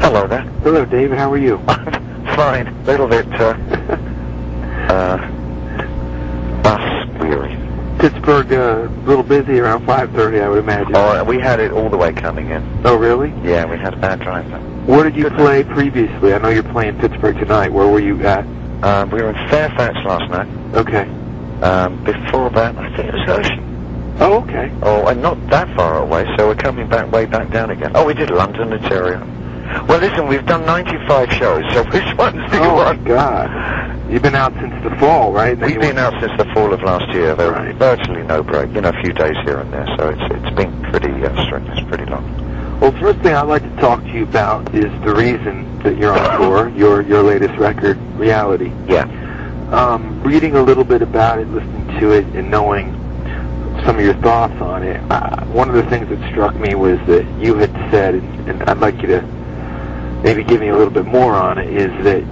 Hello there. Hello, David. How are you? Fine. A little bit, bus weary. Pittsburgh, a little busy around 5:30, I would imagine. Oh, we had it all the way coming in. Oh, really? Yeah, we had a bad drive there. Where did you play previously? I know you're playing Pittsburgh tonight. Where were you at? We were in Fairfax last night. Okay. Before that, I think it was Hershey. Oh, okay. Oh, and not that far away, so we're coming back way back down again. Oh, we did London, Ontario. Well, listen, we've done 95 shows, so which ones do you want? Oh, my God. You've been out since the fall, right? We've been out since the fall of last year. There was virtually no break, you know, a few days here and there, so it's been pretty strenuous, pretty long. Well, first thing I'd like to talk to you about is the reason that you're on tour, your latest record, Reality. Yeah. Reading a little bit about it, listening to it, and knowing some of your thoughts on it, one of the things that struck me was that you had said, and I'd like you to maybe give me a little bit more on it, is that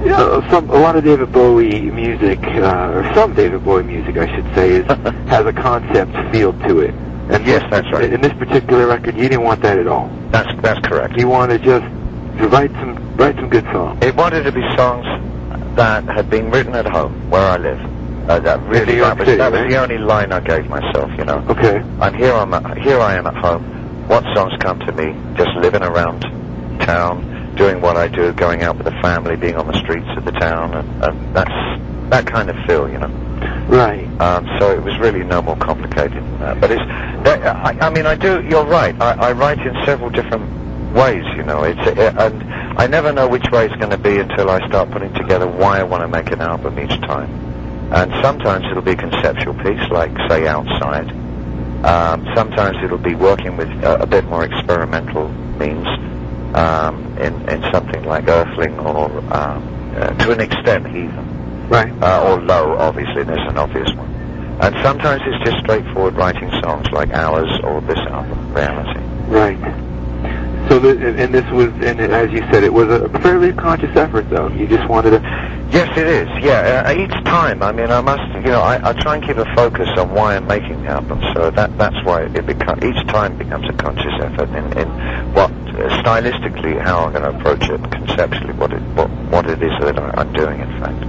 you know, a lot of David Bowie music, or some David Bowie music, I should say, has a concept feel to it. And yes, that's right. In this particular record, you didn't want that at all. That's correct. You wanted just to write some good songs. It wanted to be songs that had been written at home, where I live. That was the only line I gave myself, you know. Okay. Here I am at home. What songs come to me? Just living around town, doing what I do, going out with the family, being on the streets of the town, and that's that kind of feel, you know. Right. So it was really no more complicated than that. But I mean, I do. You're right. I write in several different ways, you know. And I never know which way it's going to be until I start putting together why I want to make an album each time. And sometimes it'll be a conceptual piece, like say Outside. Sometimes it'll be working with a bit more experimental means in something like Earthling or to an extent Heathen. Right. Or Low, obviously, there's an obvious one. And sometimes it's just straightforward writing songs like Ours or this album, Reality. Right. So, and this was, and as you said, it was a fairly conscious effort, though. You just wanted to... Yes, it is, yeah. Each time, I mean, I must, you know, I try and keep a focus on why I'm making the album, so that's why each time becomes a conscious effort in what, stylistically, how I'm going to approach it, conceptually, what it is that I'm doing, in fact.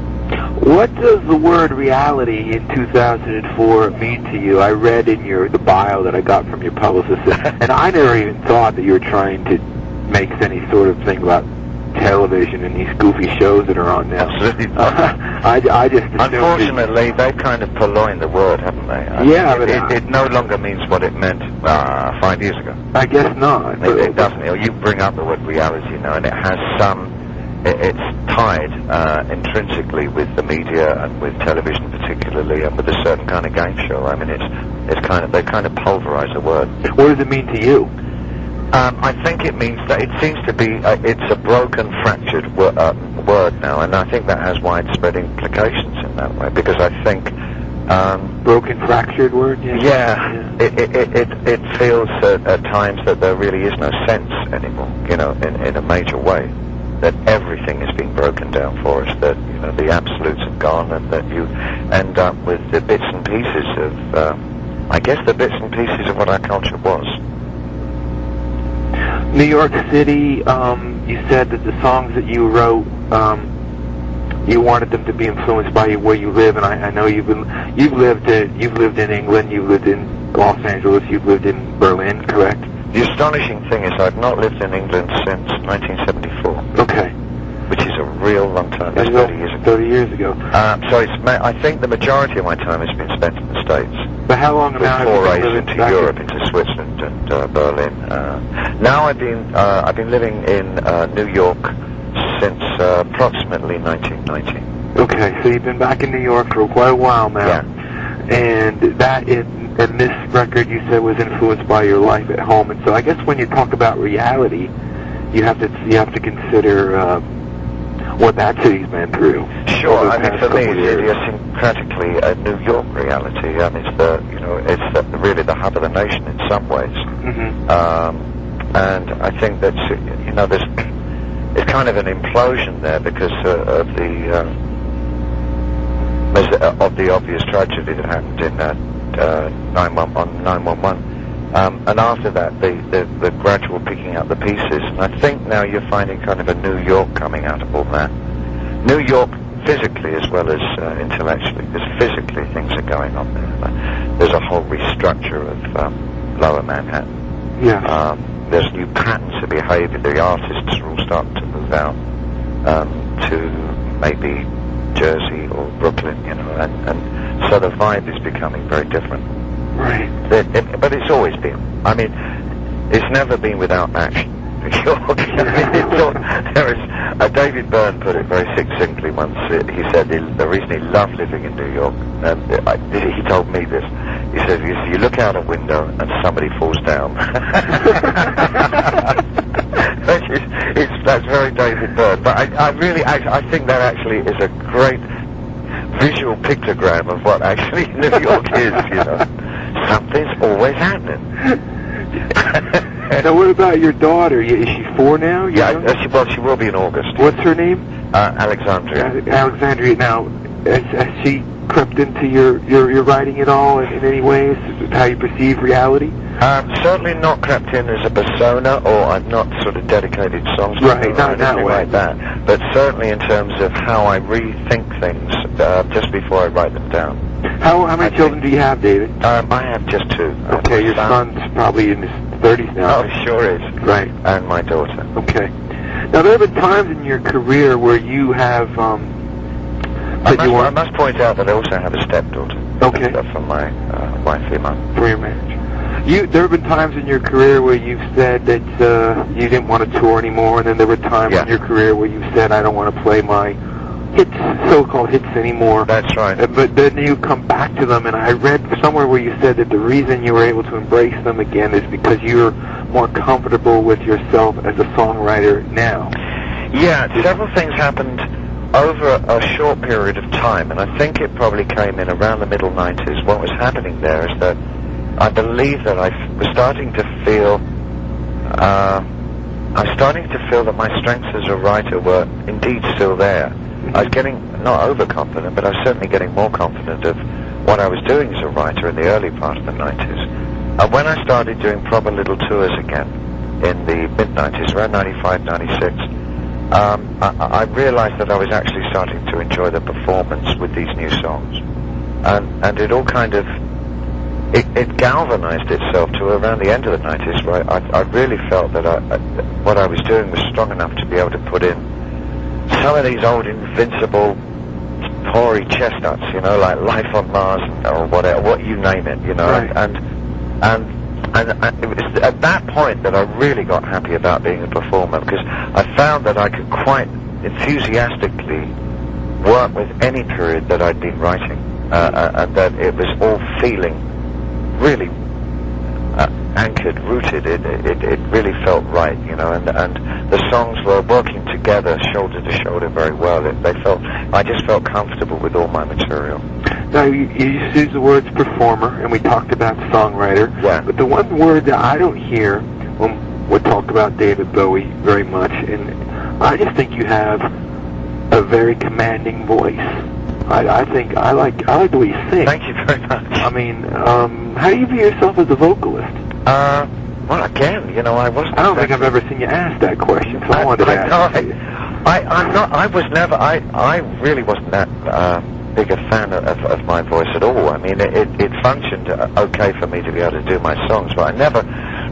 What does the word reality in 2004 mean to you? I read in the bio that I got from your publicist, and I never even thought that you were trying to make any sort of thing about television and these goofy shows that are on now. Absolutely not. I just assumed... Unfortunately, they've kind of purloined the word, haven't they? It no longer means what it meant 5 years ago. I guess not. It doesn't. You know, you bring up the word reality now, and it has some... It's tied intrinsically with the media and with television particularly, and with a certain kind of game show. I mean, they kind of pulverize the word. What does it mean to you? I think it means that it seems to be it's a broken, fractured word now, and I think that has widespread implications in that way, because I think broken, fractured word. Yeah. It feels at times that there really is no sense anymore, you know, in a major way. That everything is being broken down for us, that, you know, the absolutes have gone, and that you end up with the bits and pieces of, I guess, the bits and pieces of what our culture was. New York City, you said that the songs that you wrote, you wanted them to be influenced by where you live, and I know you've lived in England, you've lived in Los Angeles, you've lived in Berlin, correct? The astonishing thing is I've not lived in England since 1974. Okay. Which is a real long time. That's 30 years ago. 30 years ago. So I think the majority of my time has been spent in the States. But how long now have you been living into Europe, into Switzerland and Berlin. Now I've been living in New York since approximately 1990. Okay, so you've been back in New York for quite a while now. Yeah. And and this record you said was influenced by your life at home, and so I guess when you talk about reality, you have to consider what that city's been through. Sure, I mean, for me, it's idiosyncratically a New York reality. I mean, it's really the hub of the nation in some ways. Mm-hmm. And I think that, you know, it's kind of an implosion there because of the obvious tragedy that happened in 911. And after that, the gradual picking up the pieces. And I think now you're finding kind of a New York coming out of all that. New York physically as well as intellectually, because physically things are going on there. There's a whole restructure of Lower Manhattan. Yeah. There's new patterns of behavior. The artists are all starting to move out to maybe Jersey or Brooklyn, you know, and so the vibe is becoming very different. Right. But it's always been. I mean, it's never been without action. New York. There is. David Bowie put it very succinctly once. He said the reason he loved living in New York, and he told me this. He said, "You look out a window and somebody falls down." That's very David Bowie. But I think that actually is a great visual pictogram of what actually New York is. You know, something's always happening. Now, what about your daughter? Is she 4 now? Yeah, she will be in August. What's her name? Alexandria. Alexandria. Now, has she crept into your writing at all in any ways? How you perceive reality? Certainly not crept in as a persona, or I've not sort of dedicated songs to her, not that way. Like that. But certainly in terms of how I rethink things just before I write them down. How many children do you have, David? I have just 2. Okay, your son's probably in his 30s now. Oh, he sure is. Right. And my daughter. Okay. Now, there have been times in your career where you have... I must point out that I also have a stepdaughter. Okay. From my wife, Iman. For your marriage. There have been times in your career where you've said that you didn't want to tour anymore, and then there were times in your career where you said, I don't want to play my hits, so-called hits anymore. That's right. But then you come back to them, and I read somewhere where you said that the reason you were able to embrace them again is because you're more comfortable with yourself as a songwriter now. Yeah, several things happened over a short period of time, and I think it probably came in around the middle 90s. What was happening there is that I believe that I was starting to feel that my strengths as a writer were indeed still there. I was getting, not overconfident, but I was certainly getting more confident of what I was doing as a writer in the early part of the 90s. And when I started doing proper little tours again in the mid-90s, around 95, 96, I realized that I was actually starting to enjoy the performance with these new songs. And it all kind of, it galvanized itself to around the end of the 90s, where I really felt that what I was doing was strong enough to be able to put in some of these old invincible hoary chestnuts, you know, like Life on Mars or whatever, what you name it, you know. Right. And it was at that point that I really got happy about being a performer, because I found that I could quite enthusiastically work with any period that I'd been writing, and that it was all feeling really anchored, rooted. It really felt right, you know, and the songs were working together, shoulder to shoulder, very well. I just felt comfortable with all my material. Now, you used the words performer, and we talked about songwriter. Yeah. But the one word that I don't hear when we talk about David Bowie very much, and I just think you have a very commanding voice. I think I like the way you sing. Thank you very much. I mean, how do you view yourself as a vocalist? Well, again, you know, I wasn't. I don't think I've ever seen you ask that question, so I wanted to ask you. I'm not. I was never. I really wasn't that big a fan of my voice at all. I mean, it functioned okay for me to be able to do my songs, but I never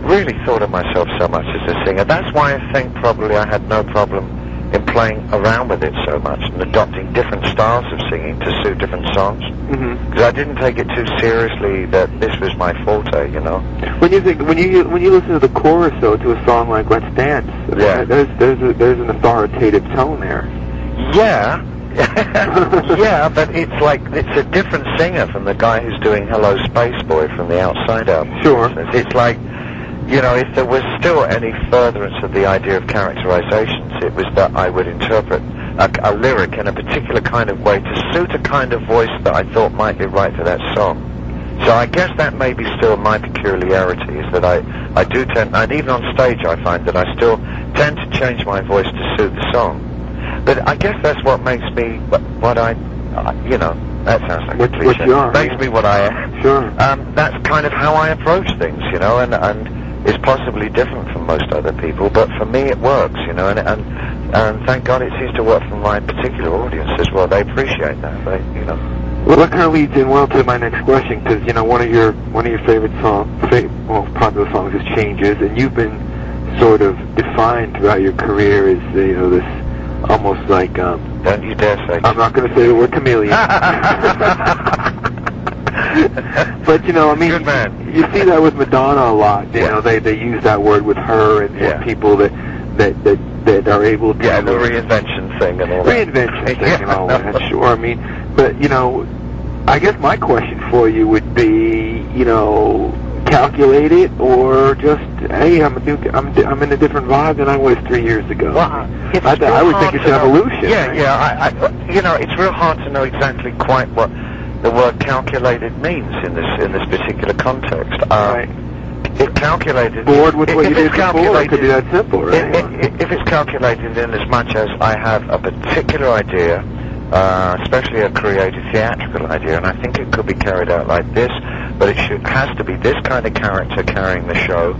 really thought of myself so much as a singer. That's why I think probably I had no problem in playing around with it so much and adopting different styles of singing to suit different songs. Because I didn't take it too seriously that this was my forte, you know. When you listen to the chorus though to a song like Let's Dance, there's an authoritative tone there. Yeah. Yeah, but it's like it's a different singer from the guy who's doing Hello Space Boy from the Outside album. Sure. It's like, you know, if there was still any furtherance of the idea of characterizations, it was that I would interpret a lyric in a particular kind of way to suit a kind of voice that I thought might be right for that song. So I guess that may be still my peculiarity, is that I do tend, and even on stage I find that I still tend to change my voice to suit the song. But I guess that's what makes me what I you know, That sounds like what a cliche. you are. Makes me what I am. Sure. That's kind of how I approach things, you know, and it's possibly different from most other people, but for me it works, you know, and thank God it seems to work for my particular audience as well. They appreciate that, you know. Well, that kind of leads in well to my next question, because, you know, one of your favorite popular songs is Changes, and you've been sort of defined throughout your career as, you know, this almost like, don't you dare say. I'm not going to say the word chameleon. But, you know, I mean, good man. You see that with Madonna a lot. You know, they use that word with her and people that are able to... Yeah, the reinvention thing and all that. Reinvention thing and all that, sure. I mean, but, you know, I guess my question for you would be, you know, calculated or just, hey, I'm in a different vibe than I was 3 years ago. Well, I would think it's evolution. Yeah, right? yeah. You know, it's real hard to know exactly quite what the word calculated means in this particular context. Right. It calculated. Bored with what you did before, it could be that simple, right? If it's calculated in as much as I have a particular idea, especially a creative theatrical idea, and I think it could be carried out like this, but it has to be this kind of character carrying the show,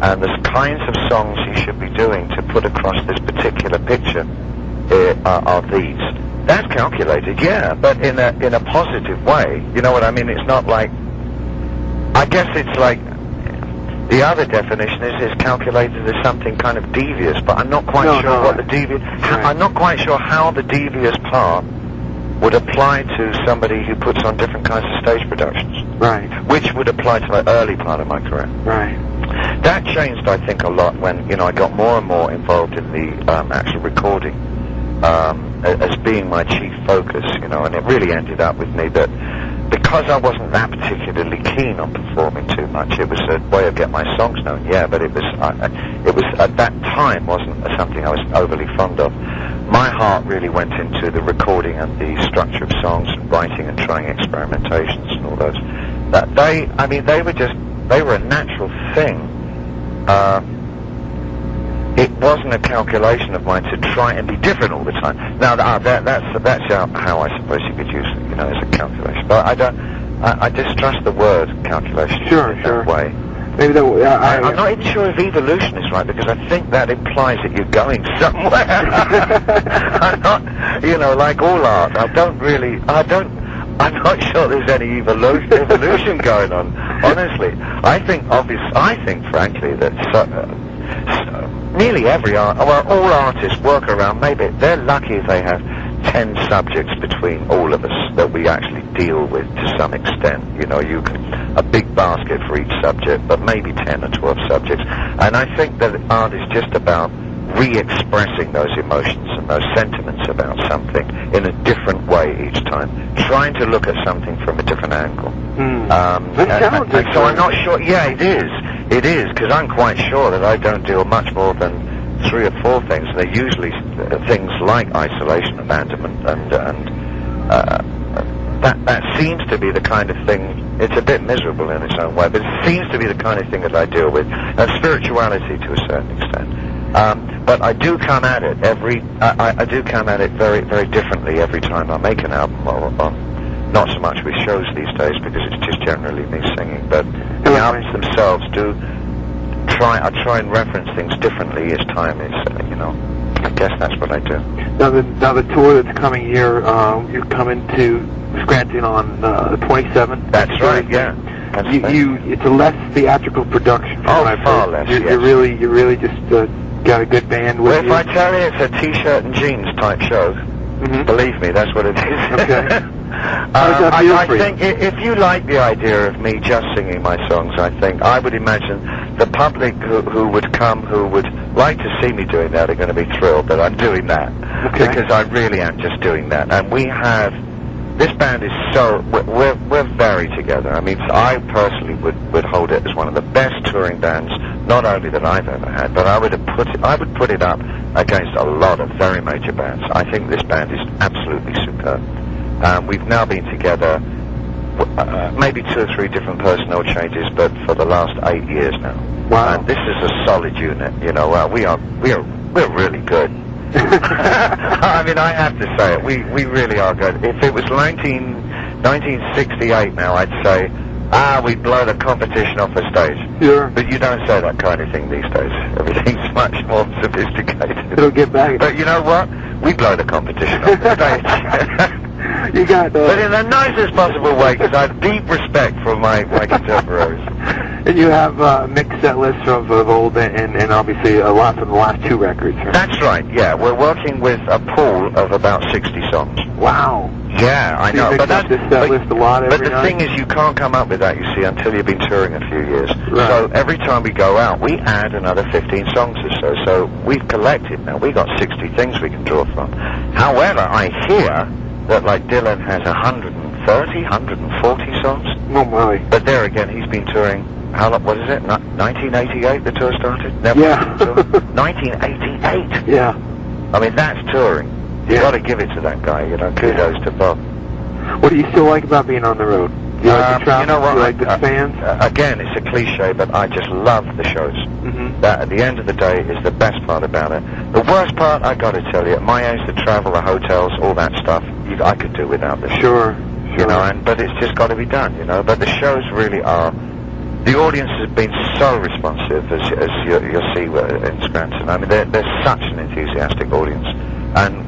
and the kinds of songs you should be doing to put across this particular picture are these. That's calculated, yeah, but in a positive way. You know what I mean? It's not like, I guess it's like, the other definition is calculated as something kind of devious, but I'm not quite sure what the devious... Right. I'm not quite sure how the devious part would apply to somebody who puts on different kinds of stage productions. Right. Which would apply to the early part of my career. Right. That changed, I think, a lot when, you know, I got more and more involved in the actual recording as being my chief focus, you know, and it really ended up with me that because I wasn't that particularly keen on performing too much, it was a way of getting my songs known, yeah, but it was at that time wasn't something I was overly fond of. My heart really went into the recording and the structure of songs and writing and trying experimentations and all those. That they were a natural thing. It wasn't a calculation of mine to try and be different all the time. Now that's how I suppose you could use it, you know, as a calculation. But I distrust the word calculation in that way. Maybe I'm not even sure if evolution is right, because I think that implies that you're going somewhere. I'm not, you know, like all art. I'm not sure there's any evolution going on. Honestly, I think frankly that nearly every all artists work around. Maybe they're lucky if they have 10 subjects between all of us that we actually deal with to some extent. You know, a big basket for each subject, but maybe 10 or 12 subjects. And I think that art is just about re-expressing those emotions and those sentiments about something in a different way each time, trying to look at something from a different angle. And so I'm not sure. Yeah, it is, because I'm quite sure that I don't do much more than 3 or 4 things. They're usually things like isolation, abandonment, and that seems to be the kind of thing. It's a bit miserable in its own way, but it seems to be the kind of thing that I deal with, and spirituality to a certain extent. But I do come at it I do come at it very, very differently every time I make an album, or not so much with shows these days, because it's just generally me singing, but the albums themselves I try and reference things differently as time is, you know. I guess that's what I do. Now the tour that's coming here, you're coming to Scranton on the 27th. That's right, yeah. It's a less theatrical production. Far less. You really just got a good band with you. Well, if I tell you it's a t-shirt and jeans type show, believe me, that's what it is. Okay. I think if you like the idea of me just singing my songs, I would imagine the public who would come, who would like to see me doing that, are going to be thrilled that I'm doing that. Okay. Because I really am just doing that. And this band is we're very together. I mean, I personally would hold it as one of the best touring bands, not only that I've ever had, but I would put it up against a lot of very major bands. I think this band is absolutely superb. We've now been together, maybe 2 or 3 different personnel changes, but for the last 8 years now. Wow! And this is a solid unit. You know, we're really good. I mean, I have to say it. We really are good. If it was 19 1968 now, I'd say, we blow the competition off the stage. Sure. But you don't say that kind of thing these days. Everything's much more sophisticated. It'll get back. But you know what? We blow the competition off the stage. You got But in the nicest possible way, because I have deep respect for my contemporaries. And you have mixed set lists of old and obviously a lot from the last 2 records, right? That's right, yeah. We're working with a pool of about 60 songs. Wow. Yeah, I know. But that's this set list a lot every But the night? thing is, you can't come up with that, you see, until you've been touring a few years. Right. So every time we go out, we add another 15 songs or so. So we've collected now. We've got 60 things we can draw from. However, I hear that, like, Dylan has 130, 140 songs. Oh, my. But there again, he's been touring, how long, what is it, 1988 the tour started? Never Yeah. 1988. Yeah. I mean, that's touring. You got to give it to that guy, you know, kudos to Bob. What do you still like about being on the road? Do you like the travel? You know what? Do you like the fans? Again, it's a cliche, but I just love the shows. Mm-hmm. That, at the end of the day, is the best part about it. The worst part, I got to tell you, at my age, the travel, the hotels, all that stuff, I could do without this. Sure. You know, but it's just got to be done, you know. But the shows really are. The audience has been so responsive, as you'll see in Scranton. I mean, they're such an enthusiastic audience. And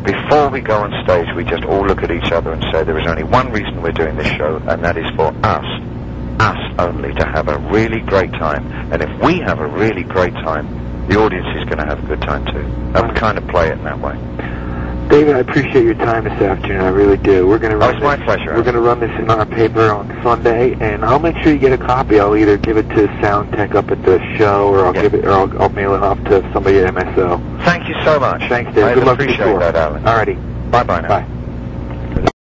before we go on stage, we just all look at each other and say, there is only one reason we're doing this show, and that is for us only, to have a really great time. And if we have a really great time, the audience is going to have a good time too. And we kind of play it in that way. David, I appreciate your time this afternoon. I really do. We're going to run it's my pleasure. We're going to run this in our paper on Sunday, and I'll make sure you get a copy. I'll either give it to Sound Tech up at the show, or I'll mail it off to somebody at MSO. Thank you so much. Thanks, David. I Good luck with the appreciate tour. that, Alan. Alrighty. Bye-bye now. Bye.